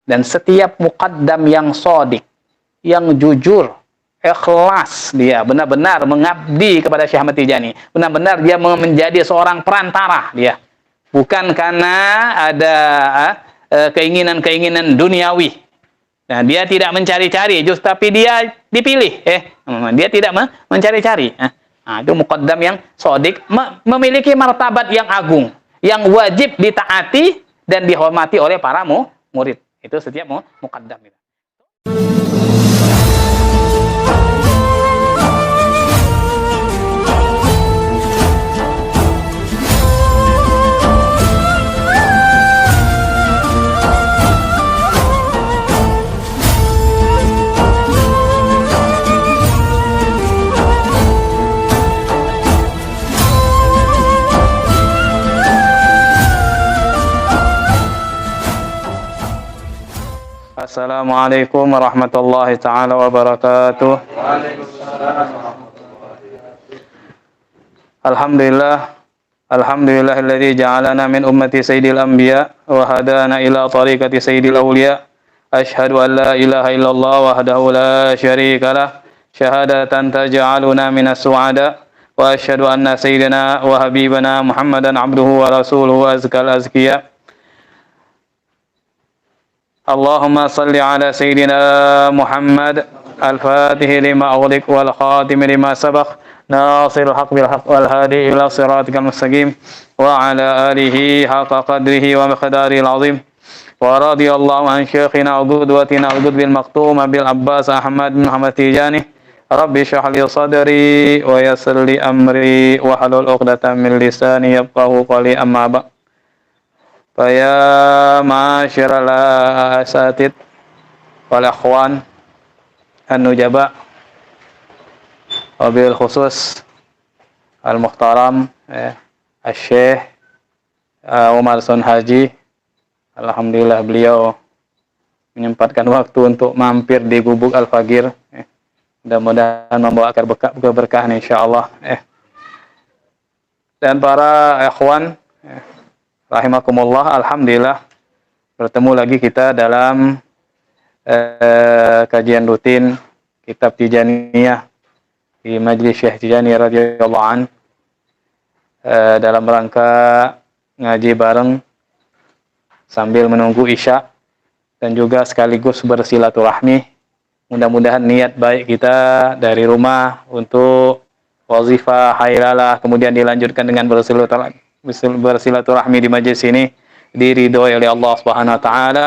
Dan setiap muqaddam yang shadiq, yang jujur, ikhlas, dia benar-benar mengabdi kepada Syekh Ahmad Tijani, benar-benar dia menjadi seorang perantara, dia bukan karena ada keinginan-keinginan duniawi. Nah, dia tidak mencari-cari, justru tapi dia dipilih. Dia tidak mencari-cari. Itu muqaddam yang shadiq, memiliki martabat yang agung, yang wajib ditaati dan dihormati oleh para murid. Itu setiap muqaddam itu. Assalamualaikum warahmatullahi ta'ala wabarakatuh. Alhamdulillahilladzi ja'alana min ummati sayyidil anbiya wa hadana ila tariqati sayyidil awliya. Asyhadu an la ilaha illallah wahdahu la syarika lah, syahadatan taj'aluna minas su'ada, wa asyhadu anna sayyidina wa habibana Muhammadan abduhu wa rasuluhu azkal azkiya. Allahumma salli ala Sayyidina Muhammad al-Fatih lima ughliq wal khatim lima sabaq nasirul haq bil haq wal hadi ila siratikal mustaqim wa ala alihi haqqa qadrihi wa miqdaril azim wa radiyallahu an syekhina wa qudwatina bil maktum bil Abbas Ahmad bin Muhammad Tijani. Rabbi shrah li sadri wa yassir li amri wa halul 'uqdatam min lisani yafqahu qawli, amma ba'd. Faya ma'asyiral asatid wal akhwan an-nujaba, wabil khusus al-muhtaram Syekh Umar Son Haji. Alhamdulillah beliau menyempatkan waktu untuk mampir di Gubuk Al-Fagir. Mudah-mudahan membawa keberkahan insyaallah. Dan para ikhwan rahimakumullah, alhamdulillah bertemu lagi kita dalam kajian rutin kitab Tijaniyah di Majlis Syekh Tijani radhiyallahu an, dalam rangka ngaji bareng sambil menunggu Isya dan juga sekaligus bersilaturahmi. Mudah-mudahan niat baik kita dari rumah untuk wazifah haylalah kemudian dilanjutkan dengan bersilaturahmi di majelis ini diridhoi oleh Allah Subhanahu wa taala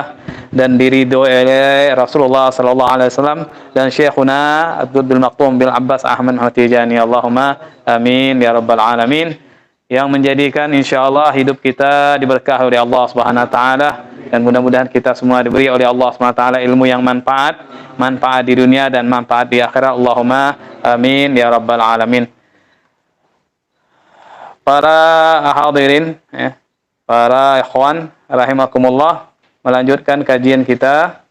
dan diridhoi oleh Rasulullah sallallahu alaihi wasallam dan Syekhuna Abdul Maktum bil Abbas Ahmad Tijani. Allahumma amin ya rabbal alamin. Yang menjadikan insyaallah hidup kita diberkahi oleh Allah Subhanahu wa taala dan mudah-mudahan kita semua diberi oleh Allah Subhanahu wa taala ilmu yang manfaat di dunia dan manfaat di akhirat. Allahumma amin ya rabbal alamin. Para hadirin, para ikhwan rahimakumullah, melanjutkan kajian kita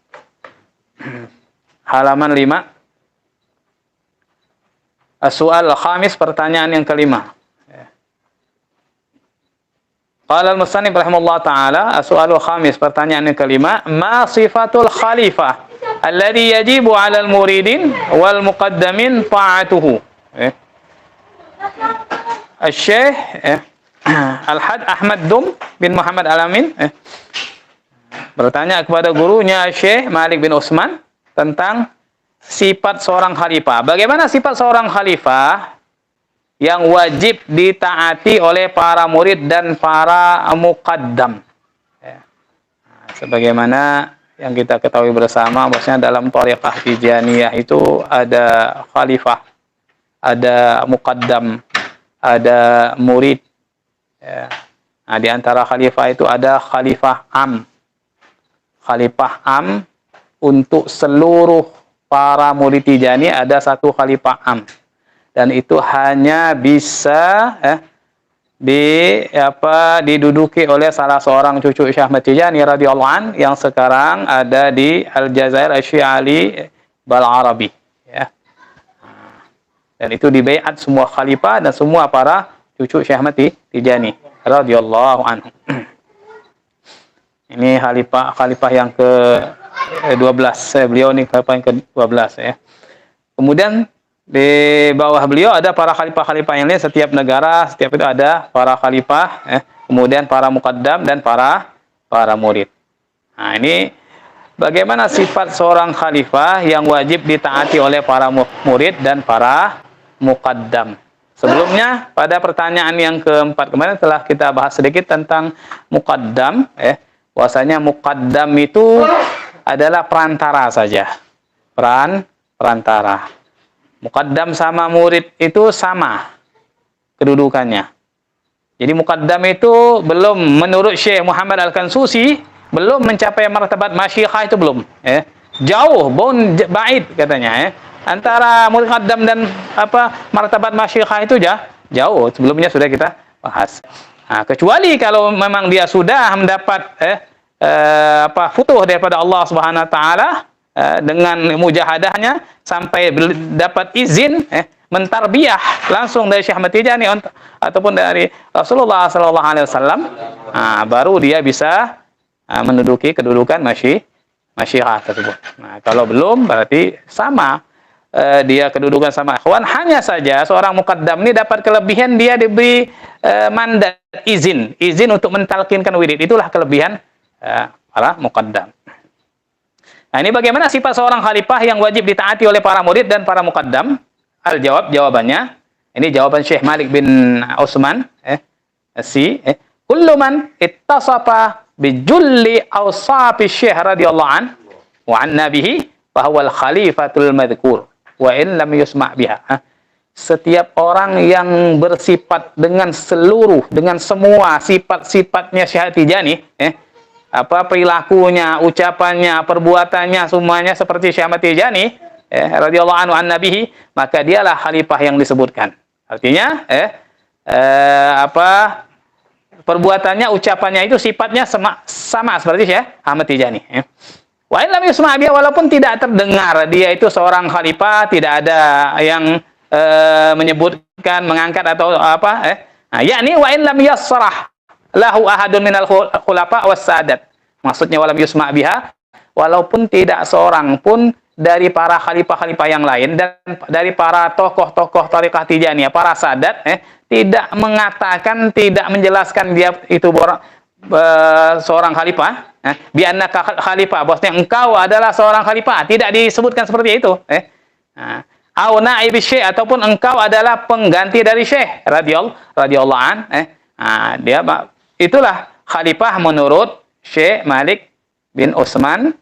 halaman 5. As-su'al al-khamis, pertanyaan yang kelima. Qala al-musannif rahimahullah taala, as-su'al al-khamis, pertanyaan yang kelima, ma sifatul khalifah alladhi yajibu 'ala al-muridin wal muqaddamin ta'atuhu. Syekh Al-Had Ahmad Dum bin Muhammad Alamin bertanya kepada gurunya Syekh Malik bin Utsman tentang sifat seorang khalifah. Bagaimana sifat seorang khalifah yang wajib ditaati oleh para murid dan para muqaddam? Sebagaimana yang kita ketahui bersama, bahwasanya dalam thariqah Tijaniyah itu ada khalifah, ada muqaddam, ada murid. Nah, di antara khalifah itu ada khalifah am. Khalifah am untuk seluruh para murid Tijani, ada satu khalifah am. Dan itu hanya bisa diduduki oleh salah seorang cucu Syekh Ahmad Tijani radhiyallahu an yang sekarang ada di Aljazair, Asy-Syali Bal-Arabi, ya. Dan itu dibaiat semua khalifah dan semua para cucu Syekh Ahmad Tijani radhiyallahu anhu. Ini khalifah yang 12. Beliau ini khalifah yang ke-12 ya. Kemudian di bawah beliau ada para khalifah-khalifah yang lain, setiap negara, setiap itu ada para khalifah, kemudian para muqaddam dan para murid. Nah, ini bagaimana sifat seorang khalifah yang wajib ditaati oleh para murid dan para muqaddam. Sebelumnya pada pertanyaan yang keempat kemarin telah kita bahas sedikit tentang muqaddam, bahwasanya muqaddam itu adalah perantara saja. Perantara. Muqaddam sama murid itu sama kedudukannya. Jadi muqaddam itu belum, menurut Syekh Muhammad Al-Kansusi, belum mencapai martabat masyikhah, itu belum. Jauh, ba'id katanya. Antara muqaddam dan martabat masyikhah itu jauh. Sebelumnya sudah kita bahas. Nah, kecuali kalau memang dia sudah mendapat futuh daripada Allah Subhanahu wa taala, dengan mujahadahnya sampai dapat izin mentarbiyah langsung dari Syekh Ahmad Tijani ataupun dari Rasulullah sallallahu alaihi wasallam, baru dia bisa menduduki kedudukan masyikhah tersebut. Nah, kalau belum berarti sama, dia kedudukan sama ikhwan. Hanya saja seorang muqaddam ini dapat kelebihan, dia diberi mandat izin untuk mentalkinkan wirid. Itulah kelebihan para muqaddam. Nah, ini bagaimana sifat seorang khalifah yang wajib ditaati oleh para murid dan para muqaddam? Jawabannya. Ini jawaban Syekh Malik bin Utsman, kullu man ittasafa bijulli awsafi Syekh radhiyallahu an wa an nabihi fa huwa al-khalifatul madhkur wa in lam yusma' biha. Setiap orang yang bersifat dengan semua sifat-sifatnya Syekh Tijani, perilakunya, ucapannya, perbuatannya, semuanya seperti Syekh Ahmad Tijani radhiyallahu anhu an nabihi, maka dialah khalifah yang disebutkan. Artinya perbuatannya, ucapannya itu sifatnya sama seperti Syekh Ahmad Tijani. Wa in lam yusma' bihi, walaupun tidak terdengar dia itu seorang khalifah, tidak ada yang menyebutkan, mengangkat atau yakni wa in lam yasrah lahu ahadun minal khulafa was sadat. Maksudnya walam yusma' biha, walaupun tidak seorang pun dari para khalifah-khalifah yang lain dan dari para tokoh-tokoh Thariqah Tijaniyah, para sadat, tidak mengatakan, tidak menjelaskan dia itu seorang khalifah, bi annaka khalifah, bahwasanya engkau adalah seorang khalifah, tidak disebutkan seperti itu. Au naib syekh, ataupun engkau adalah pengganti dari syekh radhiyallahu an. Dia itulah khalifah menurut Syekh Malik bin Utsman.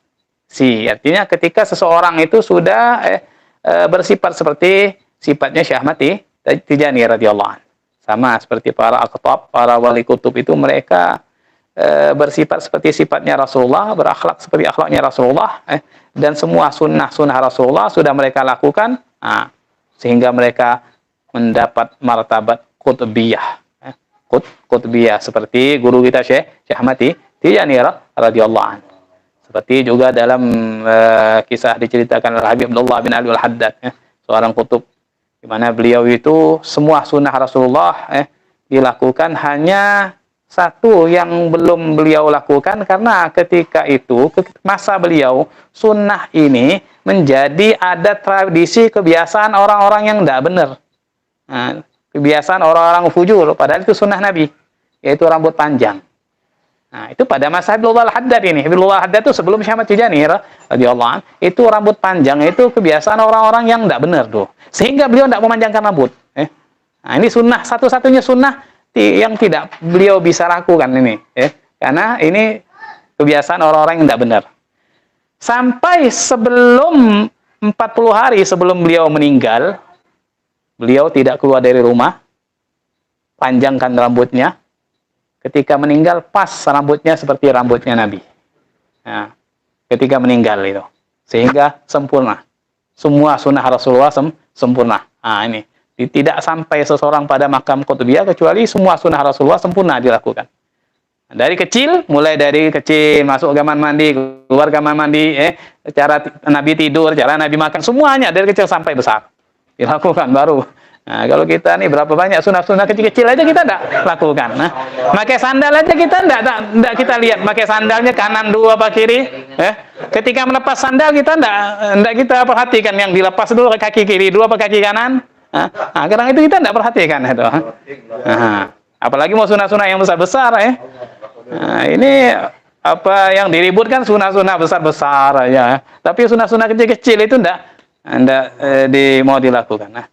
Artinya ketika seseorang itu sudah bersifat seperti sifatnya Syekh Ahmad Tijani radhiyallahu an. Sama seperti para aqtab, para wali kutub itu, mereka bersifat seperti sifatnya Rasulullah, berakhlak seperti akhlaknya Rasulullah, dan semua sunnah Rasulullah sudah mereka lakukan, sehingga mereka mendapat martabat qutbiyah. Qutbiyah seperti guru kita Syekh Ahmad Tijani radhiyallahu anhu. Seperti juga dalam kisah diceritakan oleh Habib Abdullah bin Ali Al-Haddad, seorang kutub, di mana beliau itu semua sunnah Rasulullah dilakukan, hanya satu yang belum beliau lakukan, karena ketika itu masa beliau sunnah ini menjadi adat, tradisi, kebiasaan orang-orang yang tidak benar. Kebiasaan orang-orang fujur, padahal itu sunnah Nabi, yaitu rambut panjang. Nah, itu pada masa Habibullah Al-Haddad ini. Habibullah Al-Haddad itu sebelum Syekh Ahmad Tijani radhiyallahu anhu, itu rambut panjang itu kebiasaan orang-orang yang tidak benar tuh. Sehingga beliau tidak memanjangkan rambut. Nah, ini sunnah, satu-satunya sunnah yang tidak beliau bisa lakukan ini. Karena ini kebiasaan orang-orang yang tidak benar. Sampai sebelum 40 hari sebelum beliau meninggal, beliau tidak keluar dari rumah, panjangkan rambutnya. Ketika meninggal, pas rambutnya seperti rambutnya Nabi. Nah, ketika meninggal itu, sehingga sempurna. Semua sunnah Rasulullah sempurna. Nah, ini tidak sampai seseorang pada makam qutbiyah kecuali semua sunnah Rasulullah sempurna dilakukan. Dari kecil, mulai dari kecil masuk kamar mandi, keluar kamar mandi, cara Nabi tidur, cara Nabi makan, semuanya dari kecil sampai besar dilakukan, baru Nah, kalau kita nih berapa banyak sunnah-sunnah kecil-kecil aja kita tidak lakukan. Nah, pakai sandal aja kita tidak kita lihat pakai sandalnya kanan dua apa kiri. Ketika melepas sandal kita tidak kita perhatikan yang dilepas dulu kaki kiri dua apa kaki kanan. Nah, kadang itu kita tidak perhatikan itu. Nah, apalagi mau sunnah-sunnah yang besar-besar ya. Nah, ini apa yang diributkan sunnah-sunnah besar-besar ya. Tapi sunnah-sunnah kecil-kecil itu tidak mau dilakukan. Nah,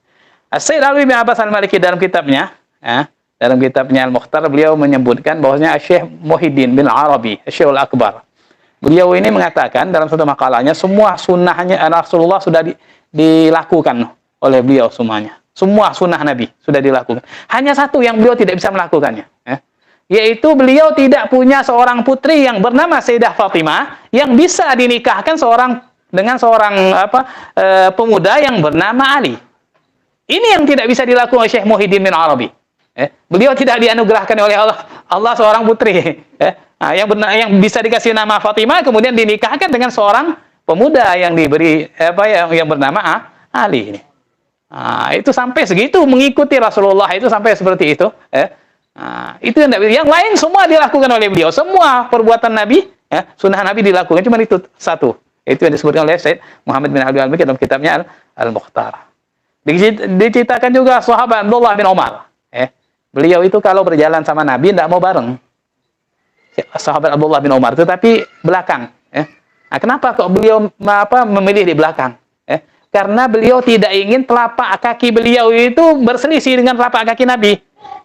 Sayyid Alwi bin Abbas Al-Maliki dalam kitabnya Al-Mukhtar, beliau menyebutkan bahwasanya Syekh Muhyiddin bin Arabi, Syekhul Akbar. Beliau ini mengatakan dalam satu makalahnya semua sunnahnya Rasulullah sudah dilakukan oleh beliau semuanya. Semua sunnah Nabi sudah dilakukan. Hanya satu yang beliau tidak bisa melakukannya, yaitu beliau tidak punya seorang putri yang bernama Sayyidah Fatimah yang bisa dinikahkan dengan seorang pemuda yang bernama Ali. Ini yang tidak bisa dilakukan oleh Syekh Muhyiddin bin Arabi. Beliau tidak dianugerahkan oleh Allah seorang putri. Yang bisa dikasih nama Fatimah kemudian dinikahkan dengan seorang pemuda yang diberi yang bernama Ali. Itu sampai segitu mengikuti Rasulullah itu sampai seperti itu. Itu yang lain semua dilakukan oleh beliau. Semua perbuatan Nabi, sunnah Nabi dilakukan. Cuma itu satu. Itu yang disebutkan oleh Sayyid Muhammad bin Abdul Al-Maliki dalam kitabnya Al-Mukhtar. Diceritakan juga sahabat Abdullah bin Umar. Beliau itu kalau berjalan sama Nabi tidak mau bareng. Sahabat Abdullah bin Umar, tetapi belakang. Kenapa kok beliau memilih di belakang? Karena beliau tidak ingin telapak kaki beliau itu berselisih dengan telapak kaki Nabi.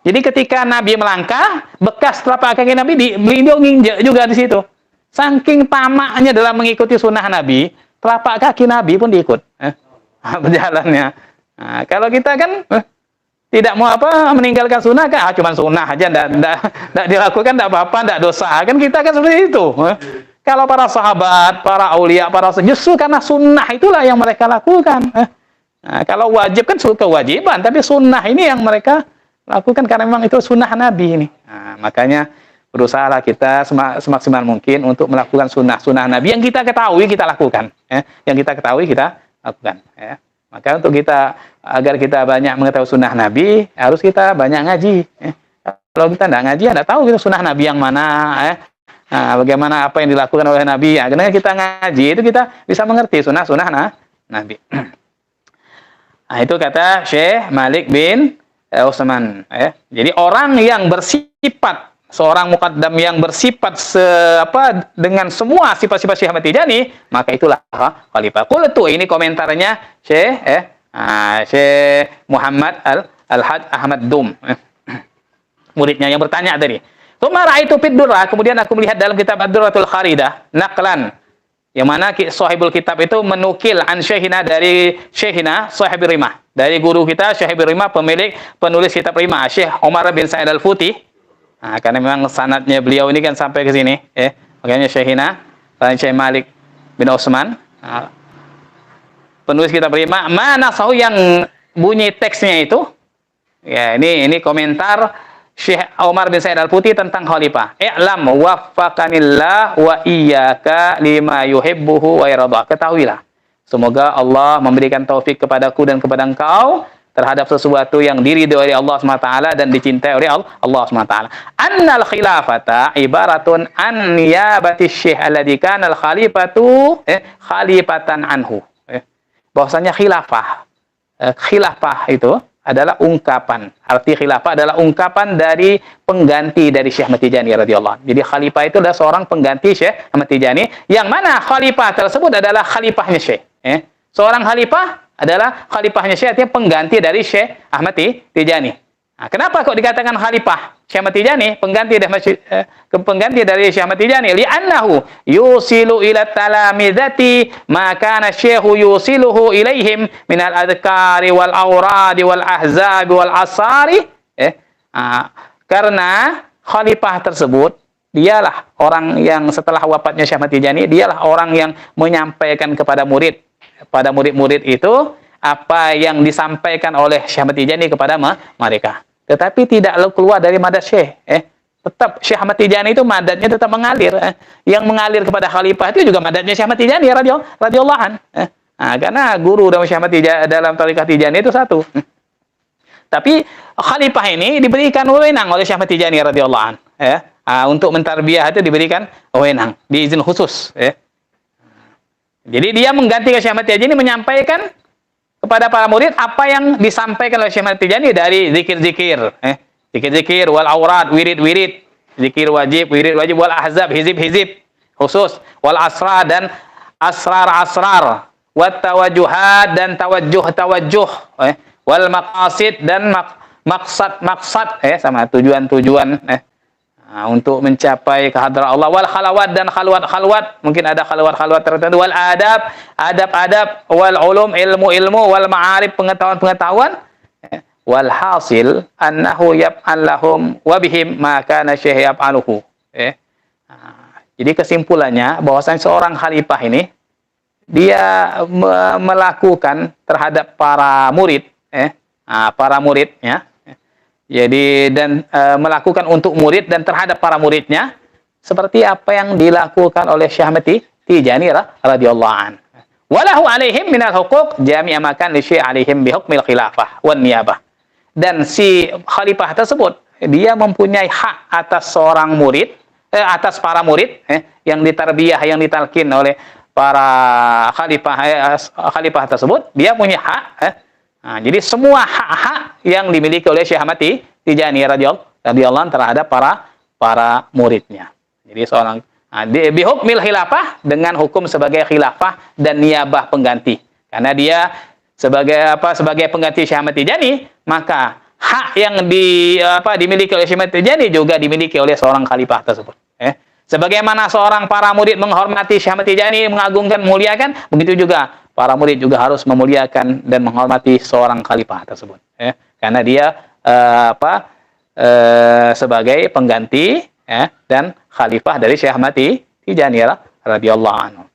Jadi ketika Nabi melangkah, bekas telapak kaki Nabi beliau nginjek juga di situ. Saking tamaknya dalam mengikuti sunnah Nabi, telapak kaki Nabi pun diikut berjalannya. Nah, kalau kita kan tidak mau meninggalkan sunnah kan, cuma sunnah aja, tidak dilakukan, tidak apa-apa, tidak dosa. Kan kita kan seperti itu. Kalau para sahabat, para aulia, justru karena sunnah itulah yang mereka lakukan. Nah, kalau wajib kan kewajiban, tapi sunnah ini yang mereka lakukan karena memang itu sunnah Nabi ini. Nah, makanya berusahalah kita semaksimal mungkin untuk melakukan sunnah Nabi yang kita ketahui kita lakukan. Yang kita ketahui kita lakukan. Maka untuk agar kita banyak mengetahui sunnah Nabi, harus kita banyak ngaji. Kalau kita tidak ngaji, tidak tahu kita sunnah Nabi yang mana. Bagaimana apa yang dilakukan oleh Nabi. Karena kita ngaji, itu kita bisa mengerti sunnah Nabi. Nah, itu kata Syekh Malik bin Utsman. Jadi orang yang bersifat, seorang muqaddam yang bersifat dengan semua sifat-sifat Syekh Ahmad Tijani, maka itulah khalifah. Qultu, ini komentarnya Syekh Muhammad Al-Hajj Ahmad Dum, muridnya yang bertanya tadi. Tsumma ra'aitu fid durrah, kemudian aku melihat dalam kitab Ad-Durratul Kharidah, naqlan, yang mana sahibul kitab itu menukil an Syekhina dari Syekhina Sahibir Rimah, dari guru kita Sahibir Rimah, penulis kitab Rimah, Syekh Umar bin Sa'id Al-Futi. Karena memang sanadnya beliau ini kan sampai ke sini, makanya Syekhina, Syekh Malik bin Utsman, penulis kitab Rimah, mana sahu yang bunyi teksnya itu, ini komentar Syekh Umar bin Sa'id Al-Futi tentang khalifah. I'lam waffaqanillah wa iyyaka lima yuhibbuhu wa yarda. Ketahuilah, semoga Allah memberikan taufik kepadaku dan kepada engkau terhadap sesuatu yang diridhoi oleh Allah SWT dan dicintai oleh Allah SWT. Annal khilafata ibaratun an niyabati syekh alladhi kana al khalifatu khalifatan anhu. Bahwasanya khilafah itu adalah ungkapan. Arti khilafah adalah ungkapan dari pengganti dari Syekh Ahmad Tijani radhiyallahu anhu. Jadi khalifah itu adalah seorang pengganti Syekh Ahmad Tijani, yang mana khalifah tersebut adalah khalifahnya Syekh. Seorang khalifah adalah khalifahnya Syekh, artinya pengganti dari Syekh Ahmad Tijani. Kenapa kok dikatakan khalifah Syekh Ahmad Tijani, pengganti dari Syekh Ahmad Tijani? Li'annahu yusilu ila talamidati ma kana syekhu yusiluhu ilaihim minal adhkari wal awradi wal ahzabi wal asari. Karena khalifah tersebut dialah orang yang setelah wafatnya Syekh Ahmad Tijani, dialah orang yang menyampaikan kepada murid-murid itu apa yang disampaikan oleh Syekh Ahmad Tijani kepada mereka. Tetapi tidak keluar dari madad Syekh. Tetap Syekh Ahmad Tijani itu madadnya tetap mengalir. Yang mengalir kepada khalifah itu juga madadnya Syekh Ahmad Tijani radhiyallahu anhu. Karena guru dalam Syekh Ahmad Tijani, dalam tariqah Tijani itu satu. Tapi khalifah ini diberikan wewenang oleh Syekh Ahmad Tijani radhiyallahu an, ya. Untuk mentarbiyah itu diberikan wewenang, diizin khusus, ya. Jadi dia menggantikan Syekh Ahmad Tijani menyampaikan kepada para murid apa yang disampaikan oleh Syekh Ahmad Tijani dari zikir-zikir, zikir-zikir wal aurat, wirid-wirid, zikir wajib, wirid wajib, wal ahzab, hizib-hizib khusus, wal asrar dan asrar-asrar, wat tawajuhat dan tawajjuh-tawajjuh, wal maqasid dan maksad-maksad, sama tujuan-tujuan, untuk mencapai kehadrat Allah, wal khalawat dan khalwat-khalwat, mungkin ada khalwat-khalwat tertentu, wal adab, adab-adab, wal ulum, ilmu-ilmu, wal ma'arif, pengetahuan-pengetahuan, wal hasil annahu yaf'al lahum wa bihim ma kana syekh yaf'aluhu. Jadi kesimpulannya bahwasanya seorang khalifah ini dia melakukan terhadap para murid, para muridnya. Jadi dan melakukan untuk murid dan terhadap para muridnya seperti apa yang dilakukan oleh Syekh Ahmad Tijani radhiyallahu an. Walahu alaihim minal huquq jami'a ma kan li syekh alaihim bi hukmil khilafah wan niyabah. Dan si khalifah tersebut dia mempunyai hak atas seorang murid, atas para murid, yang ditarbiyah, yang ditalkin oleh para khalifah tersebut, dia punya hak. Jadi semua hak-hak yang dimiliki oleh Syekh Ahmad Tijani radhiyallahu anhu terhadap para muridnya. Jadi seorang bihukmil khilafah, dengan hukum sebagai khilafah dan niyabah pengganti. Karena dia sebagai pengganti Syekh Ahmad Tijani, maka hak yang dimiliki oleh Syekh Ahmad Tijani juga dimiliki oleh seorang khalifah tersebut. Sebagaimana seorang para murid menghormati Syekh Ahmad Tijani, mengagungkan, memuliakan, begitu juga para murid juga harus memuliakan dan menghormati seorang khalifah tersebut, karena dia sebagai pengganti, dan khalifah dari Syekh Ahmad Tijani radhiyallahu anhu.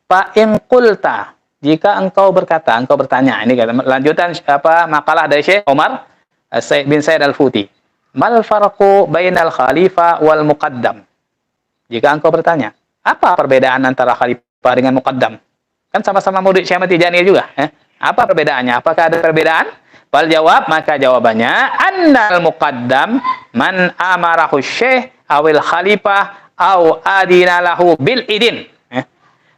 Fa in qulta, jika engkau berkata, engkau bertanya, ini lanjutan makalah dari Syekh Umar bin Said Al-Futi. Mal farqu bainal khalifah wal muqaddam? Jika engkau bertanya, apa perbedaan antara khalifah dengan muqaddam? Kan sama-sama murid Syekh Ahmad Tijani juga. Apa perbedaannya? Apakah ada perbedaan? Fal jawab, maka jawabannya, annal muqaddam man amarahu syekh awil khalifah aw adina lahu bil idin.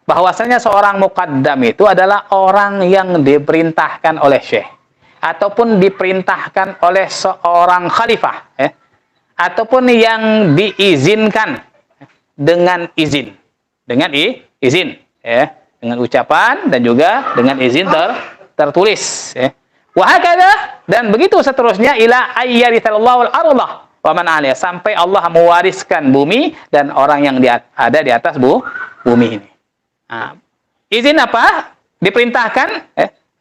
Bahwasanya seorang muqaddam itu adalah orang yang diperintahkan oleh syekh ataupun diperintahkan oleh seorang khalifah, ataupun yang diizinkan dengan izin, dengan ucapan dan juga dengan izin tertulis, wahakadha, dan begitu seterusnya, ila ayyarisallahu al-ardh wa man 'alaiha, sampai Allah mewariskan bumi dan orang yang ada di atas bumi ini. Izin apa? Diperintahkan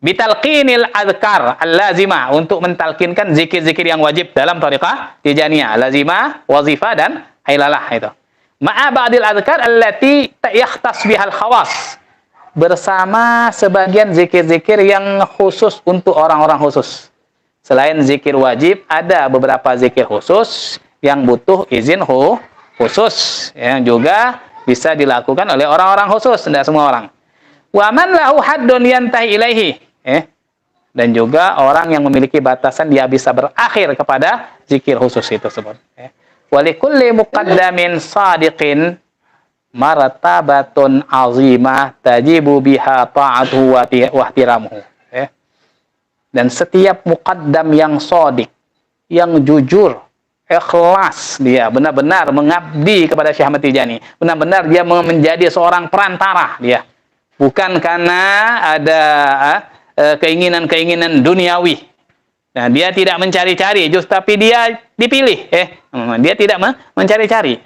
bitalqinil azkar al-lazimah, untuk mentalkinkan zikir-zikir yang wajib dalam thariqah Tijaniyah, lazimah, wazifah dan hailalah itu. Ma'a ba'dil azkar allati yakhtas bihal khawas, bersama sebagian zikir-zikir yang khusus untuk orang-orang khusus. Selain zikir wajib, ada beberapa zikir khusus yang butuh izin khusus, yang juga bisa dilakukan oleh orang-orang khusus, tidak semua orang. Wa man lahu haddun yantahi ilaihi, dan juga orang yang memiliki batasan, dia bisa berakhir kepada zikir khusus itu tersebut. Wa likulli muqaddamin sadiqin martabatun azimah tajibu biha ta'atuhu wa ihtiramuhu. Dan setiap muqaddam yang shadiq, yang jujur, ikhlas, dia benar-benar mengabdi kepada Syekh Ahmad Tijani, benar-benar dia menjadi seorang perantara, dia bukan karena ada keinginan-keinginan duniawi. Nah, dia tidak mencari-cari, tapi dia dipilih, dia tidak mencari-cari.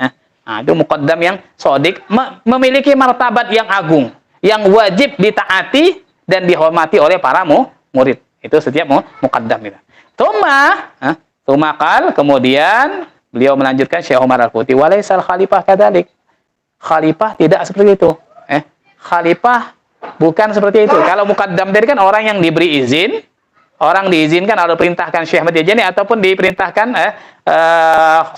Itu muqaddam yang shadiq, memiliki martabat yang agung, yang wajib ditaati dan dihormati oleh para murid. Itu setiap muqaddam itu. Tumakal, kemudian beliau melanjutkan, Syekh Umar Al-Futi, walaisal khalifah kadzalik. Khalifah tidak seperti itu. Khalifah bukan seperti itu. Kalau muqaddam tadi kan orang yang diberi izin, orang diizinkan atau perintahkan Syekh Ahmad Tijani, ataupun diperintahkan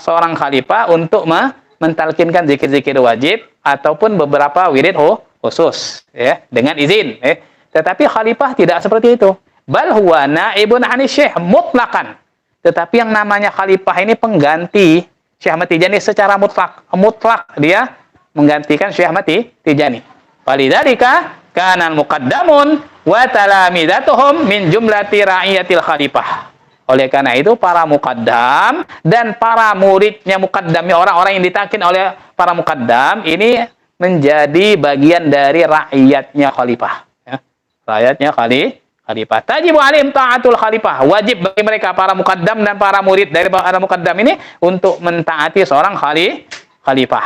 seorang khalifah untuk mentalkinkan zikir-zikir wajib ataupun beberapa wirid khusus, dengan izin. Tetapi khalifah tidak seperti itu. Bal huwa naibun 'ani syekh mutlaqan. Tetapi yang namanya khalifah ini pengganti Syekh Ahmad Tijani secara mutlak dia menggantikan Syekh Ahmad Tijani. Walidzalika kana al-muqaddamun wa talamidatuhum min jumlati ra'iyatil khalifah. Oleh karena itu para muqaddam dan para muridnya muqaddam, orang-orang yang ditalkin oleh para muqaddam ini menjadi bagian dari rakyatnya khalifah. Ya. Rakyatnya khalifah. Tajibu alim ta'atul khalifah. Wajib bagi mereka para muqaddam dan para murid dari para muqaddam ini untuk mentaati seorang khalifah.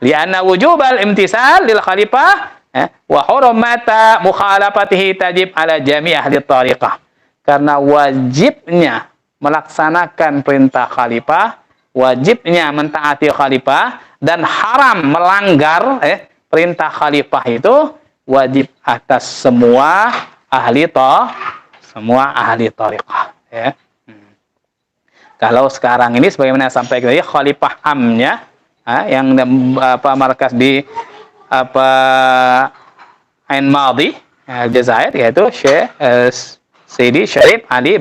Lianna wujubal imtisal lil khalifah wa hurmata mukhalafatihi tajib ala jami' ahli tariqah. Karena wajibnya melaksanakan perintah khalifah, wajibnya mentaati khalifah, dan haram melanggar perintah khalifah itu wajib atas semua ahli tariqah. Ya. Kalau sekarang ini sebagaimana sampai tadi khalifah amnya yang markas di Ain Madi Aljazair, yaitu Syekh Sayyidi Syarif Ali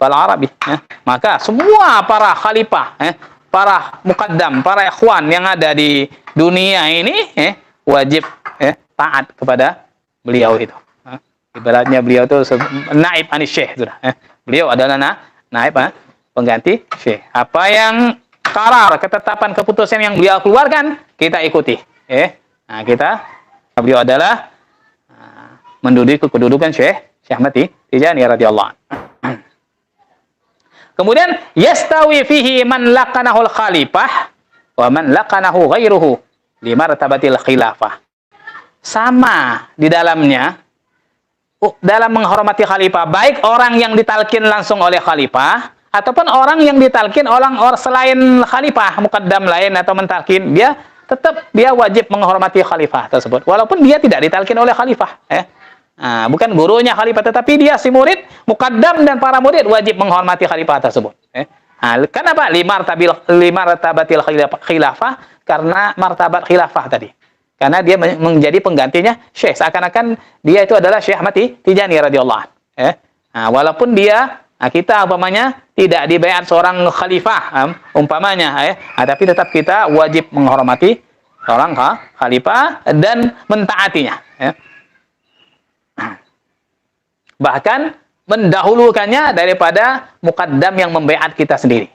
Balarabi. Maka semua para khalifah, para muqaddam, para ikhwan yang ada di dunia ini wajib taat kepada beliau itu. Ibaratnya beliau itu naib anis syekh sudah. Beliau adalah naib pengganti syekh. Apa yang qarar, ketetapan keputusan yang beliau keluarkan, kita ikuti. Beliau adalah menduduki kedudukan Syekh Ahmad Tijani radhiyallahu anhu. Kemudian yastawi fihi man laqanahu al-khalifah wa man laqanahu ghairuhu li martabatil khilafah. Sama di dalamnya dalam menghormati khalifah, baik orang yang ditalkin langsung oleh khalifah ataupun orang yang ditalkin orang selain khalifah, muqaddam lain atau mentalkin, dia tetap dia wajib menghormati khalifah tersebut walaupun dia tidak ditalkin oleh khalifah. Bukan gurunya khalifah, tetapi dia si murid, muqaddam dan para murid wajib menghormati khalifah tersebut. Kenapa? Limartabatil khilafah, karena martabat khilafah tadi. Karena dia menjadi penggantinya syekh, seakan-akan dia itu adalah Syekh Ahmad Tijani radhiyallahu anhu. Walaupun dia kita umpamanya tidak dibaiat seorang khalifah umpamanya, tapi tetap kita wajib menghormati seorang khalifah dan mentaatinya. Bahkan mendahulukannya daripada muqaddam yang membaiat kita sendiri.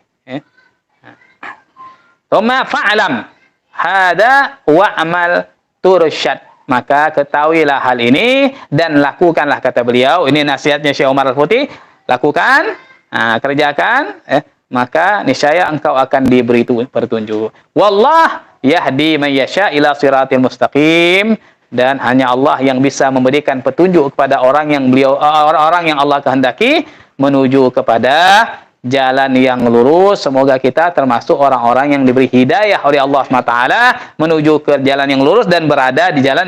Tsumma fa'lam hada wa'mal tursyad. Maka ketahuilah hal ini dan lakukanlah, kata beliau. Ini nasihatnya Syekh Umar Al-Futi. Lakukan, kerjakan, maka niscaya engkau akan diberi petunjuk. Wallah yahdi man yasha ila siratil mustaqim. Dan hanya Allah yang bisa memberikan petunjuk kepada orang yang Allah kehendaki menuju kepada jalan yang lurus. Semoga kita termasuk orang-orang yang diberi hidayah oleh Allah SWT menuju ke jalan yang lurus dan berada di jalan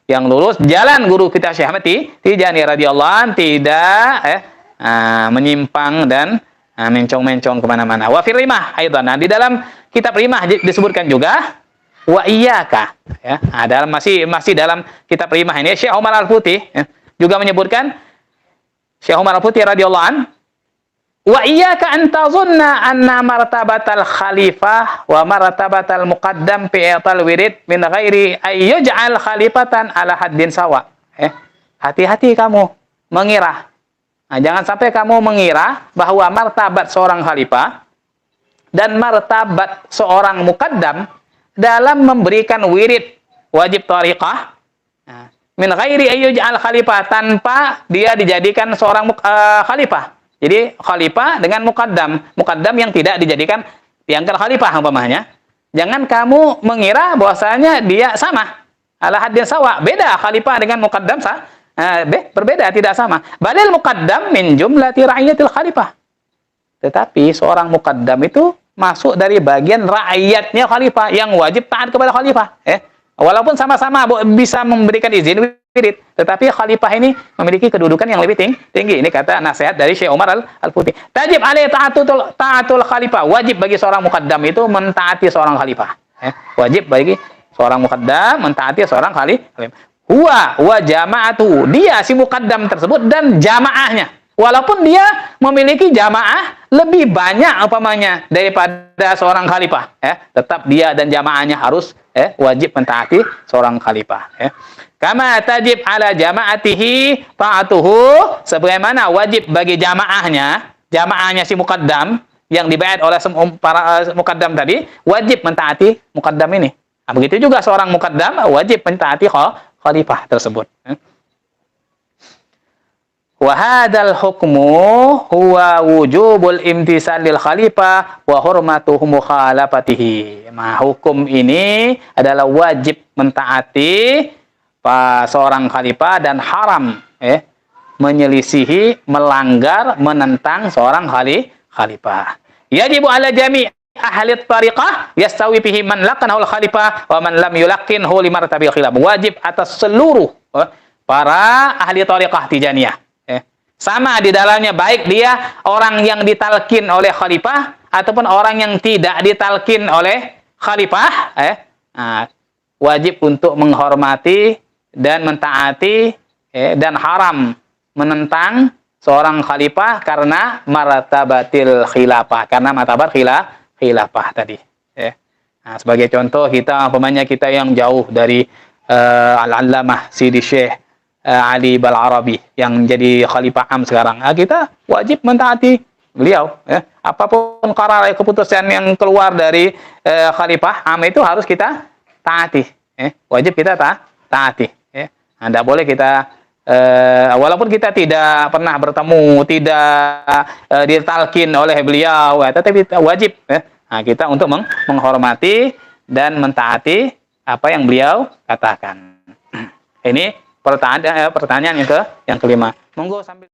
yang lurus. Jalan guru kita Syekh Ahmad Tijani radhiyallahu anhu, tidak menyimpang dan mencong-mencong kemana-mana. Wa fir rimah aidan. Di dalam kitab rimah disebutkan juga wa iyyaka, dalam masih dalam kitab rimah ini Syekh Umar Al-Futi juga menyebutkan, Syekh Umar Al-Futi radhiyallahu an, wa iyyaka an tazunna anna martabatal khalifah wa martabatal muqaddam fi i'tal wirid min ghairi ay yuj'al khalifatan ala haddin sawa. Hati-hati kamu mengira, jangan sampai kamu mengira bahwa martabat seorang khalifah dan martabat seorang muqaddam dalam memberikan wirid wajib tariqah min ghairi ayyuj'al khalifah, tanpa dia dijadikan seorang khalifah. Jadi khalifah dengan muqaddam yang tidak diangkat khalifah umpamanya. Jangan kamu mengira bahwasanya dia sama. Ala haddin sawa. Beda khalifah dengan muqaddam berbeda, tidak sama. Balil muqaddam min jumlati ra'iyatil khalifah. Tetapi seorang muqaddam itu masuk dari bagian rakyatnya khalifah yang wajib taat kepada khalifah. Walaupun sama-sama bisa memberikan izin wirid, tetapi khalifah ini memiliki kedudukan yang lebih tinggi. Ini kata nasihat dari Syekh Umar Al-Futi. Tajib alaihi ta'atul khalifah. Wajib bagi seorang muqaddam itu mentaati seorang khalifah. Wajib bagi seorang muqaddam mentaati seorang khalifah. Huwa jama'atu. Dia si muqaddam tersebut dan jamaahnya. Walaupun dia memiliki jamaah lebih banyak umpamanya daripada seorang khalifah, tetap dia dan jamaahnya harus wajib mentaati seorang khalifah. Kama tajib ala jamaatihi ta'atuhu, sebagaimana wajib bagi jamaahnya si muqaddam yang dibayat oleh para muqaddam tadi, wajib mentaati muqaddam ini. Nah, begitu juga seorang muqaddam wajib mentaati khalifah tersebut. Wa hadzal hukmu huwa wujubul imtisal lil khalifah wa hurmatuhu mukhalafatihi. Nah, hukum ini adalah wajib mentaati seorang khalifah dan haram menyelisihi, melanggar, menentang seorang khalifah. Yajibu ala jami' ahli tariqah yastawi fihi man laqanahu al khalifah wa man lam yulaqinhu limartabil khilaf. Wajib atas seluruh para ahli tariqah Tijaniyah. Sama di dalamnya, baik dia orang yang ditalkin oleh khalifah ataupun orang yang tidak ditalkin oleh khalifah, wajib untuk menghormati dan mentaati dan haram menentang seorang khalifah karena martabatil khilafah, karena martabat khilafah tadi. Nah, sebagai contoh, kita umpamanya kita yang jauh dari Al-Allamah Sidi Syekh Ali Balarabi yang jadi khalifah am sekarang, kita wajib mentaati beliau. Apapun qarar keputusan yang keluar dari khalifah am itu harus kita taati. Wajib kita taati. Tidak boleh kita walaupun kita tidak pernah bertemu, tidak ditalkin oleh beliau, tetapi wajib kita untuk menghormati dan mentaati apa yang beliau katakan. Ini pertanyaan yang kelima. Monggo sambil